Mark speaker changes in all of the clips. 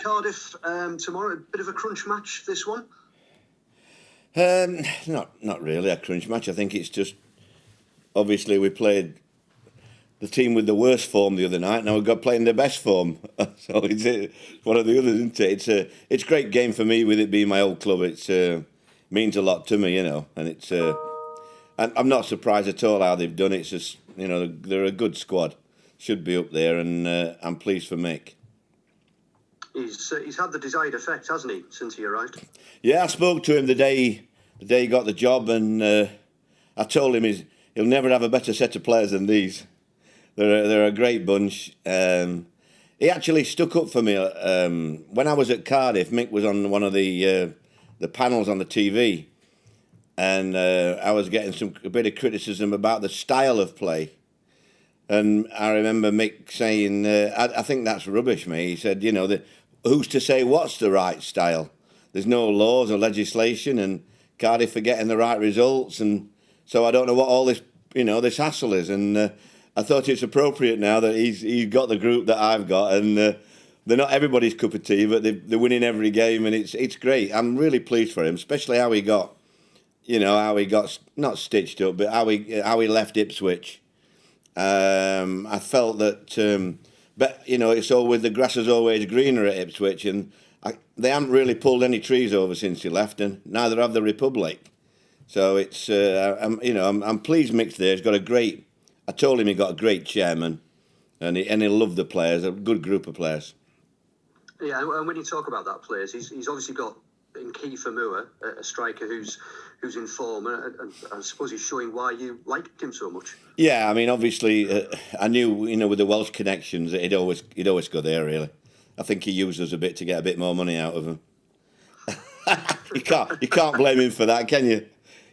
Speaker 1: Cardiff tomorrow. A bit of a crunch match, this one?
Speaker 2: Not really a crunch match. I think it's just, obviously we played the team with the worst form the other night. Now we've got playing the best form. So it's one of the others, isn't it? It's a great game for me with it being my old club. It means a lot to me, and it's. And I'm not surprised at all how they've done it. It's just, they're a good squad. Should be up there, and I'm pleased for Mick.
Speaker 1: He's had the desired effect, hasn't he, since he arrived?
Speaker 2: Yeah, I spoke to him the day he got the job, and I told him he'll never have a better set of players than these. They're a great bunch. He actually stuck up for me when I was at Cardiff. Mick was on one of the panels on the TV, and I was getting a bit of criticism about the style of play. And I remember Mick saying, I think that's rubbish, mate. He said, who's to say what's the right style? There's no laws or legislation, and Cardiff are getting the right results. And so I don't know what all this, this hassle is. And I thought it's appropriate now that he's got the group that I've got. And they're not everybody's cup of tea, but they're winning every game. And it's great. I'm really pleased for him, especially how he got, not stitched up, but how he left Ipswich. I felt that, but it's always, the grass is always greener at Ipswich, and they haven't really pulled any trees over since he left, and neither have the Republic. So it's, I'm pleased Mick's there. He's got I told him he got a great chairman, and he'll love the players, a good group of players.
Speaker 1: Yeah, and when you talk about that players, he's obviously got in Kiefer Moore, a striker who's in form, and I suppose he's showing why you liked him so much. Yeah,
Speaker 2: I mean, obviously, I knew, with the Welsh connections, that he'd always go there, really. I think he used us a bit to get a bit more money out of him. You can't blame him for that, can you?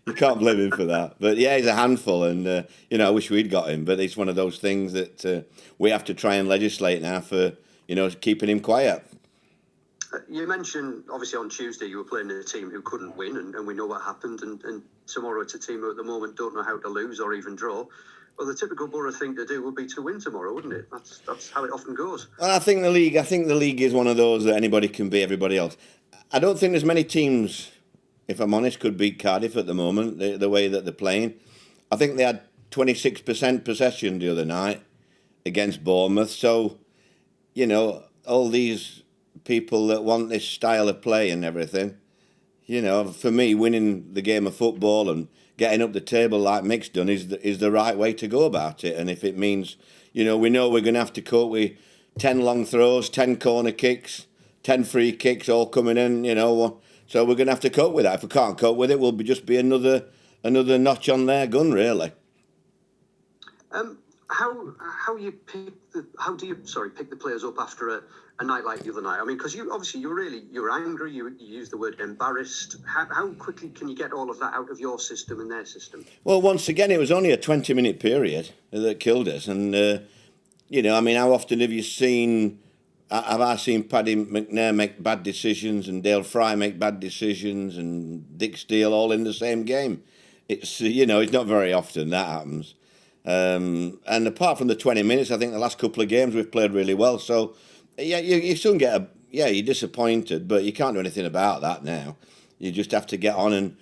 Speaker 2: You can't blame him for that. But yeah, he's a handful, and I wish we'd got him. But it's one of those things that we have to try and legislate now for, keeping him quiet.
Speaker 1: You mentioned, obviously, on Tuesday you were playing a team who couldn't win, and we know what happened. And tomorrow it's a team who at the moment don't know how to lose or even draw. Well, the typical Borough thing to do would be to win tomorrow, wouldn't it? That's how it often goes.
Speaker 2: I think the league is one of those that anybody can beat everybody else. I don't think there's many teams, if I'm honest, could beat Cardiff at the moment, the way that they're playing. I think they had 26% possession the other night against Bournemouth. So, all these people that want this style of play and everything, for me, winning the game of football and getting up the table like Mick's done is the right way to go about it. And if it means, we know we're going to have to cope with 10 long throws, 10 corner kicks, 10 free kicks all coming in, so we're going to have to cope with that. If we can't cope with it, we'll just be another notch on their gun, really.
Speaker 1: How do you pick the players up after a night like the other night? I mean, because you're angry. You use the word embarrassed. How quickly can you get all of that out of your system and their system?
Speaker 2: Well, once again, it was only a 20-minute period that killed us, and how often have you seen? Have I seen Paddy McNair make bad decisions and Dale Fry make bad decisions and Dick Steele all in the same game? It's it's not very often that happens. And apart from the 20 minutes, I think the last couple of games we've played really well. So, yeah, you soon get you're disappointed, but you can't do anything about that now. You just have to get on and,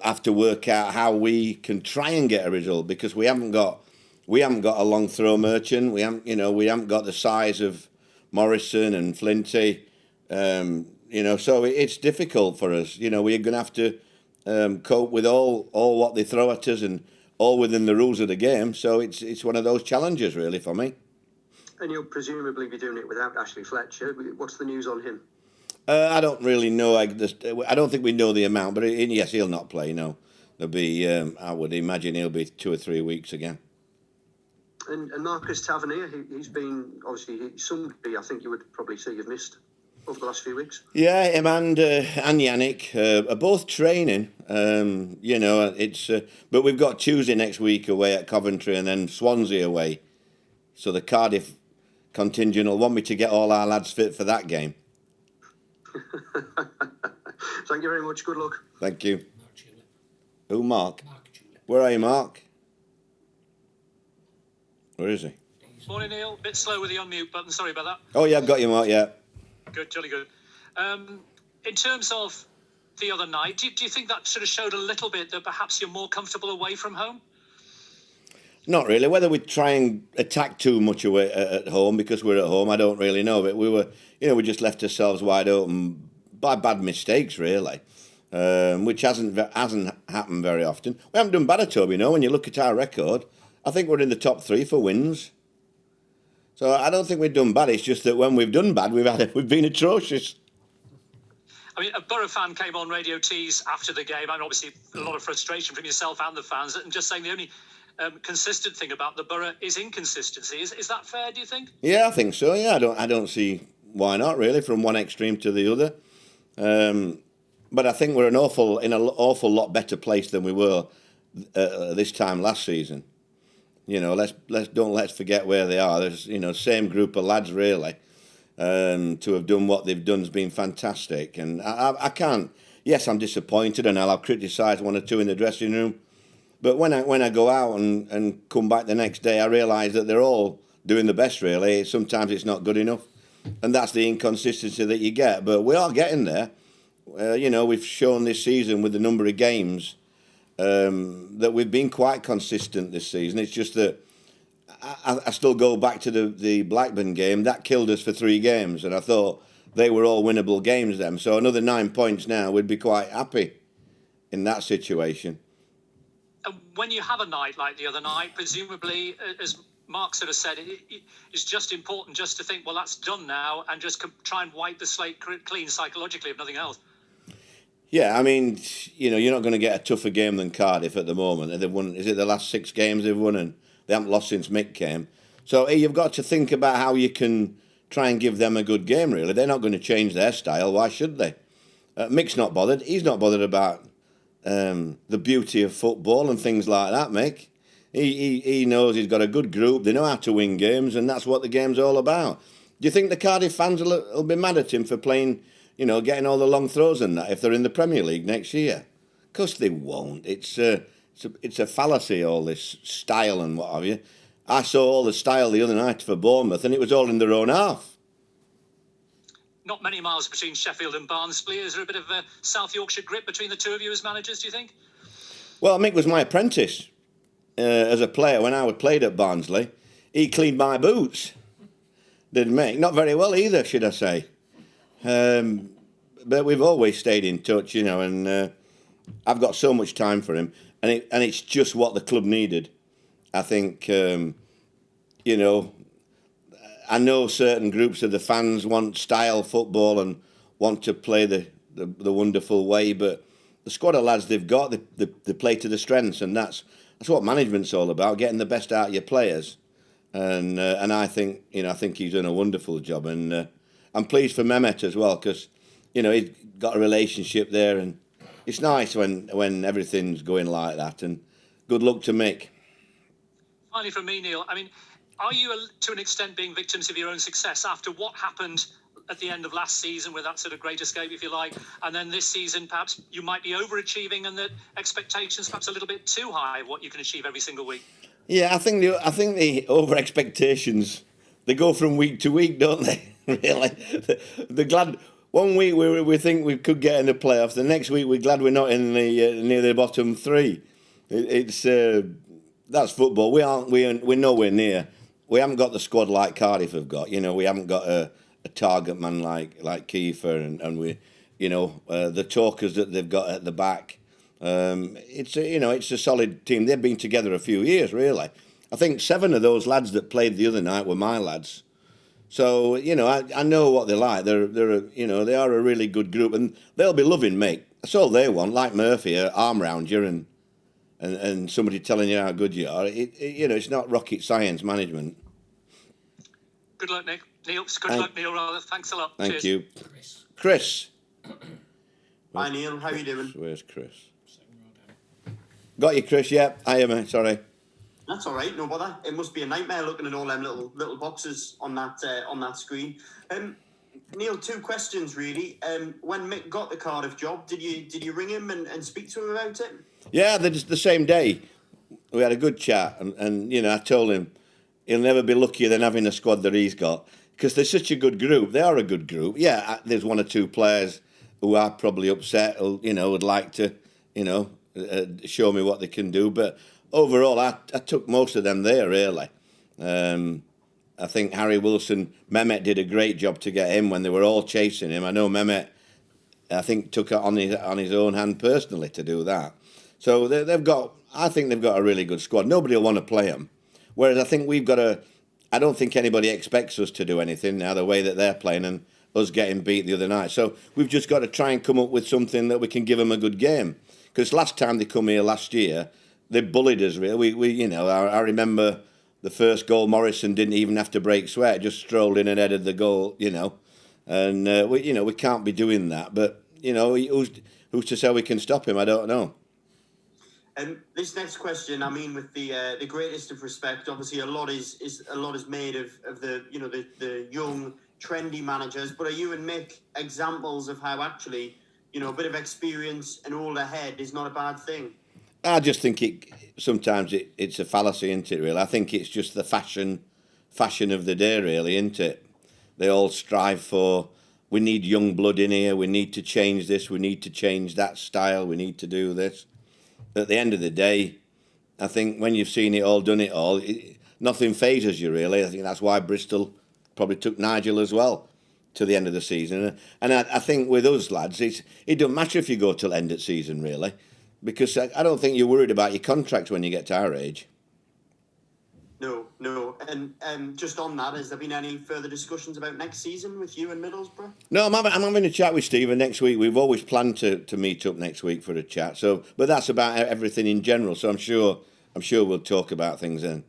Speaker 2: have to work out how we can try and get a result, because we haven't got a long throw merchant. We haven't got the size of Morrison and Flinty. So it's difficult for us. We're going to have to cope with all what they throw at us, and all within the rules of the game. So it's one of those challenges, really, for me.
Speaker 1: And you'll presumably be doing it without Ashley Fletcher. What's the news on him?
Speaker 2: I don't really know. I don't think we know the amount, but yes, he'll not play, no. There'll be, I would imagine he'll be 2 or 3 weeks again.
Speaker 1: And Marcus Tavernier, he's been, obviously, somebody I think you would probably say you've missed over the last few weeks.
Speaker 2: Yeah, him and Yannick are both training. But we've got Tuesday next week away at Coventry, and then Swansea away. So the Cardiff contingent will want me to get all our lads fit for that game.
Speaker 1: Thank you very much. Good luck.
Speaker 2: Thank you. Who, Mark? Where are you, Mark? Where is he?
Speaker 3: Morning, Neil. Bit slow with the unmute button. Sorry about that.
Speaker 2: Oh, yeah, I've got you, Mark, yeah.
Speaker 3: Good, jolly good. In terms of the other night, do you think that sort of showed a little bit that perhaps you're more comfortable away from home?
Speaker 2: Not really. Whether we try and attack too much away at home because we're at home, I don't really know. But we just left ourselves wide open by bad mistakes, really, which hasn't happened very often. We haven't done bad at home, when you look at our record. I think we're in the top 3 for wins. So I don't think we've done bad. It's just that when we've done bad, we've been atrocious.
Speaker 3: I mean, a Borough fan came on Radio Tees after the game, and obviously a lot of frustration from yourself and the fans, and just saying the only consistent thing about the Borough is inconsistency. Is that fair, do you think?
Speaker 2: Yeah, I think so. Yeah, I don't see why not, really, from one extreme to the other. But I think we're in an awful lot better place than we were this time last season. Let's forget where they are. There's same group of lads really. To have done what they've done has been fantastic, and I can't. Yes, I'm disappointed, and I'll criticise one or two in the dressing room. But when I go out and come back the next day, I realise that they're all doing the best. Really, sometimes it's not good enough, and that's the inconsistency that you get. But we are getting there. We've shown this season with the number of games that we've been quite consistent this season. It's just that I still go back to the Blackburn game. That killed us for 3 games, and I thought they were all winnable games then. So another 9 points now, we'd be quite happy in that situation.
Speaker 3: When you have a night like the other night, presumably, as Mark sort of said, it's just important just to think, well, that's done now, and just try and wipe the slate clean psychologically, if nothing else.
Speaker 2: Yeah, I mean, you're not going to get a tougher game than Cardiff at the moment. They've won. Is it the last 6 games they've won, and they haven't lost since Mick came. So you've got to think about how you can try and give them a good game. Really, they're not going to change their style. Why should they? Mick's not bothered. He's not bothered about the beauty of football and things like that, Mick. He knows he's got a good group. They know how to win games, and that's what the game's all about. Do you think the Cardiff fans will be mad at him for playing, getting all the long throws and that if they're in the Premier League next year? Of course they won't. It's a fallacy, all this style and what have you. I saw all the style the other night for Bournemouth, and it was all in their own half.
Speaker 3: Not many miles between Sheffield and Barnsley. Is there a bit of a South Yorkshire grip between the two of you as managers, do you think?
Speaker 2: Well, Mick was my apprentice as a player when I played at Barnsley. He cleaned my boots. Did Mick. Not very well either, should I say. But we've always stayed in touch, and I've got so much time for him. And it's just what the club needed. I think, I know certain groups of the fans want style football and want to play the wonderful way, but the squad of lads they've got, they play to the strengths, and that's what management's all about, getting the best out of your players. And I think he's done a wonderful job, and I'm pleased for Mehmet as well, because he's got a relationship there, and it's nice when everything's going like that. And good luck to Mick.
Speaker 3: Finally, from me, Neil. I mean, are you to an extent being victims of your own success after what happened at the end of last season with that sort of great escape, if you like, and then this season perhaps you might be overachieving and that expectations perhaps a little bit too high of what you can achieve every single week?
Speaker 2: Yeah, I think the over expectations, they go from week to week, don't they? Really, the glad. 1 week we think we could get in the playoffs. The next week we're glad we're not in the near the bottom 3. It's that's football. We're nowhere near. We haven't got the squad like Cardiff have got. We haven't got a target man like Kiefer and we, the talkers that they've got at the back. It's a solid team. They've been together a few years, really. I think 7 of those lads that played the other night were my lads. So I know what they're like. They are a really good group, and they'll be loving Mick. That's all they want. Like Murphy, an arm round you and somebody telling you how good you are. It's not rocket science management.
Speaker 3: Good luck, Nick. Neil. Good luck, Neil. Rather. Thanks a lot.
Speaker 2: Thank
Speaker 3: Cheers.
Speaker 2: you, Chris.
Speaker 4: Hi Neil, how are you doing?
Speaker 2: Where's Chris? Got you, Chris. Yeah, I am. Sorry.
Speaker 4: That's all right, no bother. It must be a nightmare looking at all them little boxes on that screen. Neil, 2 questions really. When Mick got the Cardiff job, did you ring him and speak to him about it?
Speaker 2: Yeah, the same day. We had a good chat, and I told him he'll never be luckier than having a squad that he's got, because they're such a good group. They are a good group. Yeah, there's one or two players who are probably upset, or, would like to, show me what they can do. But overall, I took most of them there, really. I think Harry Wilson, Mehmet did a great job to get him when they were all chasing him. I know Mehmet, I think, took it on his own hand personally to do that. So I think they've got a really good squad. Nobody will want to play them. Whereas I think I don't think anybody expects us to do anything now, the way that they're playing and us getting beat the other night. So we've just got to try and come up with something that we can give them a good game. Because last time they come here last year, they bullied us, really. I remember the first goal, Morrison didn't even have to break sweat, just strolled in and headed the goal, And, we can't be doing that. But, who's to say we can stop him? I don't know.
Speaker 4: This next question, with the greatest of respect, obviously a lot is made of the young, trendy managers. But are you and Mick examples of how actually, a bit of experience and older head is not a bad thing?
Speaker 2: I just think sometimes it's a fallacy, isn't it, really? I think it's just the fashion of the day, really, isn't it? They all strive for, we need young blood in here, we need to change this, we need to change that style, we need to do this. At the end of the day, I think when you've seen it all, done it all, nothing phases you, really. I think that's why Bristol probably took Nigel as well to the end of the season. And I think with us lads, it doesn't matter if you go till end of season, really, because I don't think you're worried about your contracts when you get to our age.
Speaker 4: No. And just on that, has there been any further discussions about next season with you and Middlesbrough?
Speaker 2: No, I'm having a chat with Stephen next week. We've always planned to meet up next week for a chat. But that's about everything in general. So I'm sure we'll talk about things then.